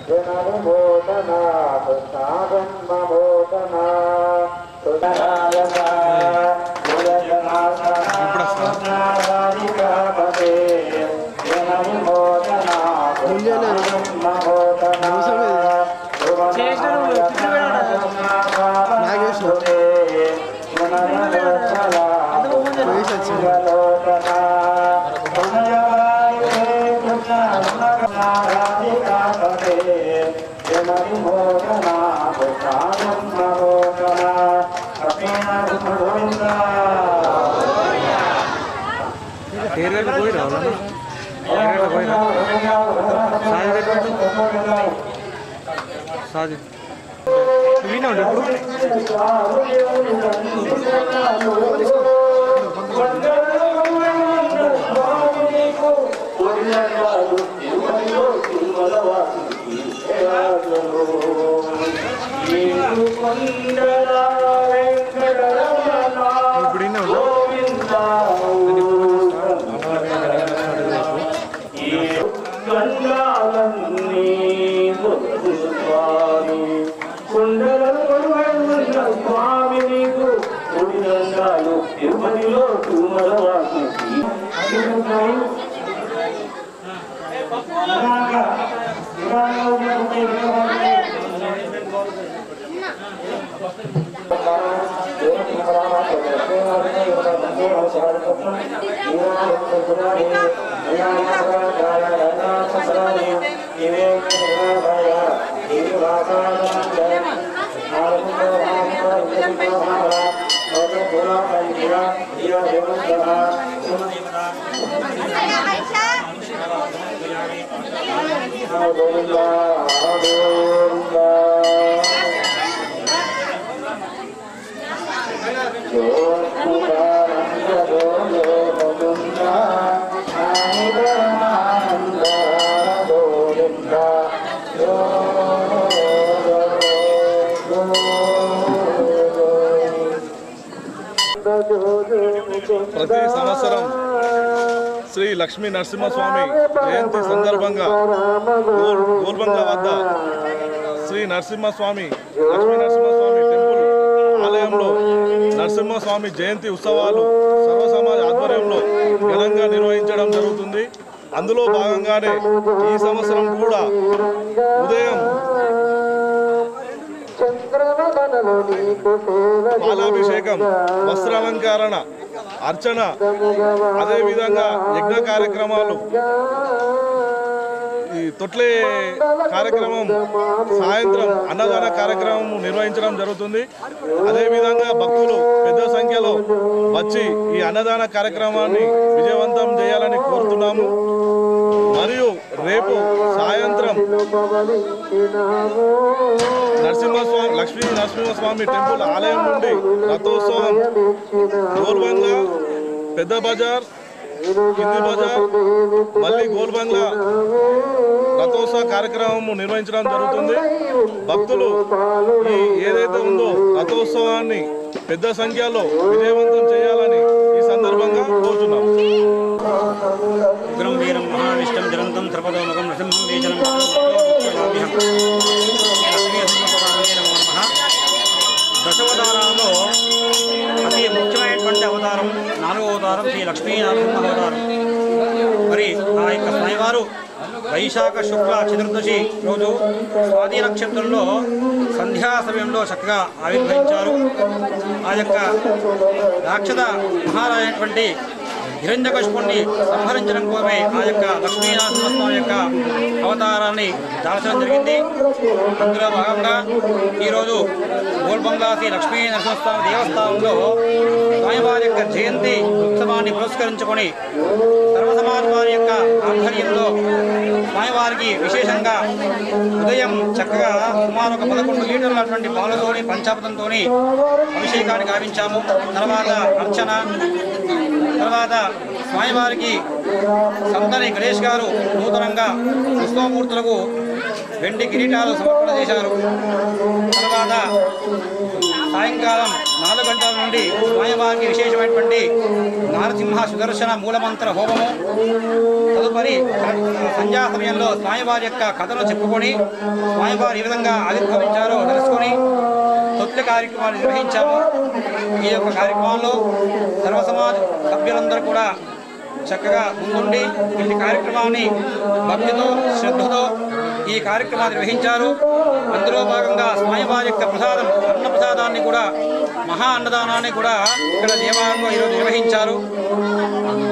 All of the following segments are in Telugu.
జనమోదనా కృష్ణాజన్మోదనా సుధనాయకా మురజనాథనాధికాపతే జనమోదనా కృష్ణాజన్మోదనా నాగేశ్వరే మనోదనా సుగలోచనా సాజీ వినండి తిరుపతిలో తిరుమలవాసి ప్రతి సంవత్సరం శ్రీ లక్ష్మీ నరసింహస్వామి జయంతి సందర్భంగా గోల్బంగ్లా వద్ద శ్రీ నరసింహస్వామి లక్ష్మీ నరసింహస్వామి టెంపుల్ ఆలయంలో నరసింహస్వామి జయంతి ఉత్సవాలు సర్వసమాజ ఆధ్వర్యంలో ఘనంగా నిర్వహించడం జరుగుతుంది. అందులో భాగంగానే ఈ సంవత్సరం కూడా ఉదయం పాలాభిషేకం, వస్త్రాలంకరణ, అర్చన, అదేవిధంగా యజ్ఞ కార్యక్రమాలు, ఈ తొట్లే కార్యక్రమం, సాయంత్రం అన్నదాన కార్యక్రమం నిర్వహించడం జరుగుతుంది. అదేవిధంగా భక్తులు పెద్ద సంఖ్యలో వచ్చి ఈ అన్నదాన కార్యక్రమాన్ని విజయవంతం చేయాలని కోరుతున్నాము. మరియు రేపు సాయంత్రం లక్ష్మీ నరసింహస్వామి టెంపుల్ ఆలయం నుండి రథోత్సవం గోల్బంగ్లా, పెద్ద బజార్, కింది బజార్, మళ్ళీ గోల్బంగ్లా రథోత్సవ కార్యక్రమం నిర్వహించడం జరుగుతుంది. భక్తులు ఏదైతే ఉందో రథోత్సవాన్ని పెద్ద సంఖ్యలో విజయవంతం చేయాలని ఈ సందర్భంగా కోరుతున్నాం. ఉగ్రం వీరం మహావిష్టం జలంతం త్రిపదోముఖం నృసింహం బీజనం దశావతారాల్లో అతి ముఖ్యమైనటువంటి అవతారం 4వ అవతారం శ్రీ లక్ష్మీ నరసింహ అవతారం. మరి ఆ యొక్క స్వామివారు వైశాఖ శుక్ల చతుర్దశి రోజు స్వాతి నక్షత్రంలో సంధ్యా సమయంలో చక్కగా ఆవిర్భవించారు. ఆ యొక్క రాక్షస మహారాజైనటువంటి హిరణ్యకశిపుణ్ణి సంహరించడం కోసమే ఆ యొక్క లక్ష్మీనరసింహస్వామి యొక్క అవతారాన్ని దాల్చడం జరిగింది. అందులో భాగంగా ఈరోజు గోల్బంగ్లా శ్రీ లక్ష్మీ నరసింహస్వామి దేవస్థానంలో స్వామివారి యొక్క జయంతి ఉత్సవాన్ని పురస్కరించుకొని సర్వసమాజ్ వారి యొక్క ఆధ్వర్యంలో స్వామివారికి విశేషంగా ఉదయం చక్కగా సుమారు ఒక 11 లీటర్లటువంటి పాలతోని పంచామృతంతో అభిషేకాన్ని గావించాము. తర్వాత అర్చన, తర్వాత స్వామివారికి సంతని గణేష్ గారు నూతనంగా పుష్పమూర్తులకు వెండి కిరీటాలు సమర్పణ చేశారు. తర్వాత సాయంకాలం 4 గంటల నుండి స్వామివారికి విశేషమైనటువంటి నారసింహ సుదర్శన మూలమంత్ర హోమము, తదుపరి సంధ్యా సమయంలో స్వామివారి యొక్క కథను చెప్పుకొని స్వామివారు ఏ విధంగా ఆవిర్భవించారో తెలుసుకొని తొలి కార్యక్రమాలు నిర్వహించాము. ఈ యొక్క కార్యక్రమంలో సర్వసమాజ సభ్యులందరూ కూడా చక్కగా ముందుండి ఈ కార్యక్రమాన్ని భక్తితో శ్రద్ధతో ఈ కార్యక్రమాన్ని నిర్వహించారు. అందులో భాగంగా స్వామివారి యొక్క ప్రసాదం అన్నప్రసాదాన్ని కూడా మహా అన్నదానాన్ని కూడా ఇక్కడ దేవాలయంలో ఈరోజు నిర్వహించారు.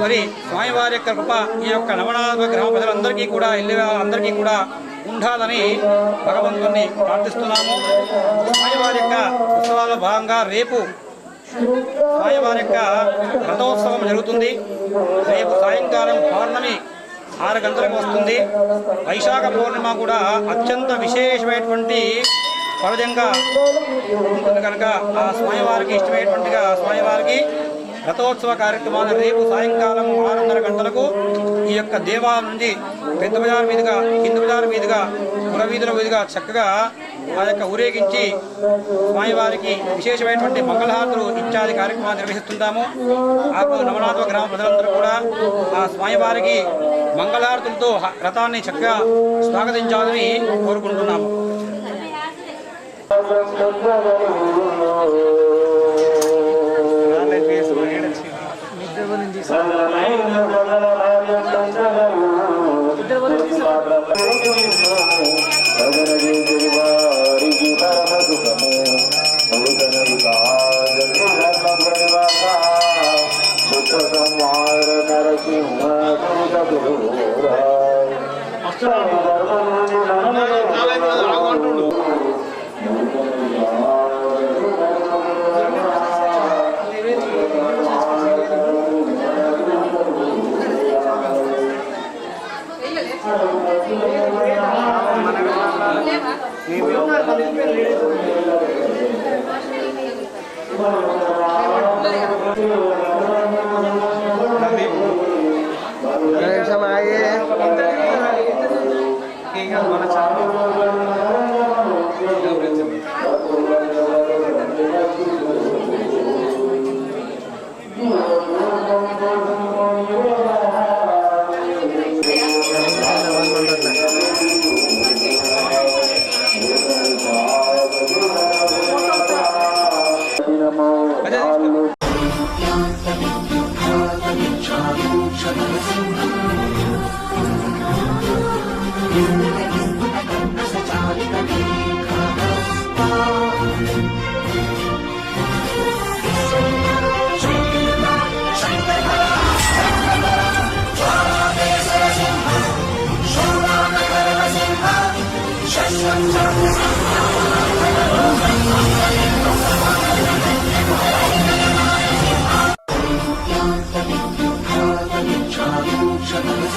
మరి స్వామివారి యొక్క కృప ఈ యొక్క నవనాథ గ్రామ ప్రజలందరికీ కూడా అందరికీ కూడా ఉండాలని భగవంతుని ప్రార్థిస్తున్నాము. స్వామివారి యొక్క ఉత్సవాల భాగంగా రేపు స్వామివారి యొక్క రథోత్సవం జరుగుతుంది. రేపు సాయంకాలం పౌర్ణమి 6 గంటలకు వస్తుంది. వైశాఖ పౌర్ణిమ కూడా అత్యంత విశేషమైనటువంటి పర్వదినంగా ఉంటుంది కనుక ఆ స్వామివారికి ఇష్టమైనటువంటిగా స్వామివారికి రథోత్సవ కార్యక్రమాన్ని రేపు సాయంకాలం 6:30 గంటలకు ఈ యొక్క దేవాలయం నుండి పెద్ద బజార్ మీదుగా కింద బజార్ మీదుగా పురవీధుల మీదుగా చక్కగా ఆ యొక్క ఊరేగించి స్వామివారికి విశేషమైనటువంటి మంగళహారతులు ఇత్యాది కార్యక్రమాలు నిర్వహిస్తుంటాము. ఆ రోజు నవనాథ గ్రామ ప్రజలందరూ కూడా ఆ స్వామివారికి మంగళహారతులతో రథాన్ని చక్కగా స్వాగతించాలని కోరుకుంటున్నాము. Shut